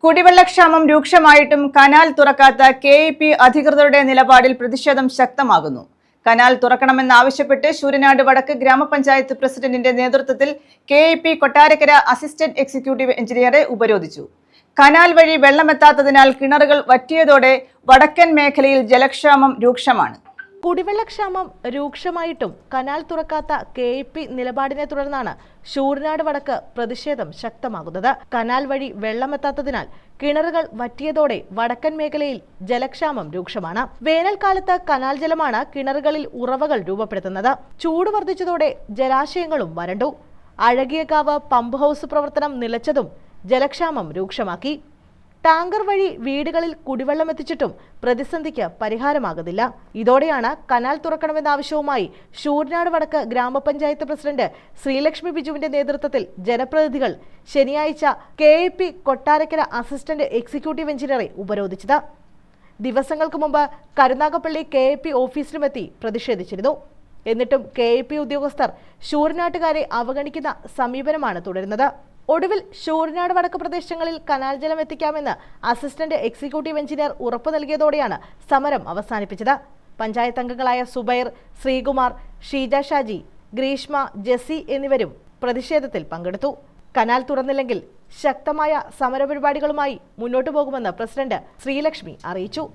കുടിവെള്ളക്ഷാമം രൂക്ഷമായിട്ടും കനാൽ തുറക്കാത്ത കെഇപി അധികൃതരുടെ നിലപാടിൽ പ്രതിഷേധം ശക്തമാകുന്നു. കനാൽ തുറക്കണമെന്നാവശ്യപ്പെട്ട് ശൂരനാട് വടക്ക് ഗ്രാമപഞ്ചായത്ത് പ്രസിഡന്റിന്റെ നേതൃത്വത്തിൽ കെഇപി കൊട്ടാരക്കര അസിസ്റ്റന്റ് എക്സിക്യൂട്ടീവ് എഞ്ചിനീയറെ ഉപരോധിച്ചു. കനാൽ വഴി വെള്ളമെത്താത്തതിനാൽ കിണറുകൾ വറ്റിയതോടെ വടക്കൻ മേഖലയിൽ ജലക്ഷാമം രൂക്ഷമാണ്. കുടിവെള്ളക്ഷാമം രൂക്ഷമായിട്ടും കനാൽ തുറക്കാത്ത കെഇപി നിലപാടിനെ തുടർന്നാണ് ശൂരനാട് വടക്ക് പ്രതിഷേധം ശക്തമാകുന്നത്. കനാൽ വഴി വെള്ളമെത്താത്തതിനാൽ കിണറുകൾ വറ്റിയതോടെ വടക്കൻ മേഖലയിൽ ജലക്ഷാമം രൂക്ഷമാണ്. വേനൽക്കാലത്ത് കനാൽ ജലമാണ് കിണറുകളിൽ ഉറവകൾ രൂപപ്പെടുത്തുന്നത്. ചൂട് വർദ്ധിച്ചതോടെ ജലാശയങ്ങളും വരണ്ടു. അഴകിയകാവ് പമ്പ് ഹൗസ് പ്രവർത്തനം നിലച്ചതും ജലക്ഷാമം രൂക്ഷമാക്കി. ടാങ്കർ വഴി വീടുകളിൽ കുടിവെള്ളം എത്തിച്ചിട്ടും പ്രതിസന്ധിക്ക് പരിഹാരമാകുന്നില്ല. ഇതോടെയാണ് കനാൽ തുറക്കണമെന്ന ആവശ്യവുമായി ശൂരനാട് വടക്ക് ഗ്രാമപഞ്ചായത്ത് പ്രസിഡന്റ് ശ്രീലക്ഷ്മി ബിജുവിന്റെ നേതൃത്വത്തിൽ ജനപ്രതിനിധികൾ ശനിയാഴ്ച കെഇപി കൊട്ടാരക്കര അസിസ്റ്റന്റ് എക്സിക്യൂട്ടീവ് എഞ്ചിനീയറെ ഉപരോധിച്ചത്. ദിവസങ്ങൾക്ക് മുമ്പ് കരുനാഗപ്പള്ളി കെഇപി ഓഫീസിലുമെത്തി പ്രതിഷേധിച്ചിരുന്നു. എന്നിട്ടും കെഇപി ഉദ്യോഗസ്ഥർ ശൂരനാട്ടുകാരെ അവഗണിക്കുന്ന സമീപനമാണ് തുടരുന്നത്. ഒടുവിൽ ശൂരനാട് വടക്ക് പ്രദേശങ്ങളിൽ കനാൽ ജലം എത്തിക്കാമെന്ന് അസിസ്റ്റന്റ് എക്സിക്യൂട്ടീവ് എഞ്ചിനീയർ ഉറപ്പു നൽകിയതോടെയാണ് സമരം അവസാനിപ്പിച്ചത്. പഞ്ചായത്ത് അംഗങ്ങളായ സുബൈർ, ശ്രീകുമാർ, ഷീജ ഷാജി, ഗ്രീഷ്മ, ജെസി എന്നിവരും പ്രതിഷേധത്തിൽ പങ്കെടുത്തു. കനാൽ തുറന്നില്ലെങ്കിൽ ശക്തമായ സമരപരിപാടികളുമായി മുന്നോട്ടു പോകുമെന്ന് പ്രസിഡന്റ് ശ്രീലക്ഷ്മി അറിയിച്ചു.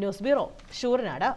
News bureau, Sooranad.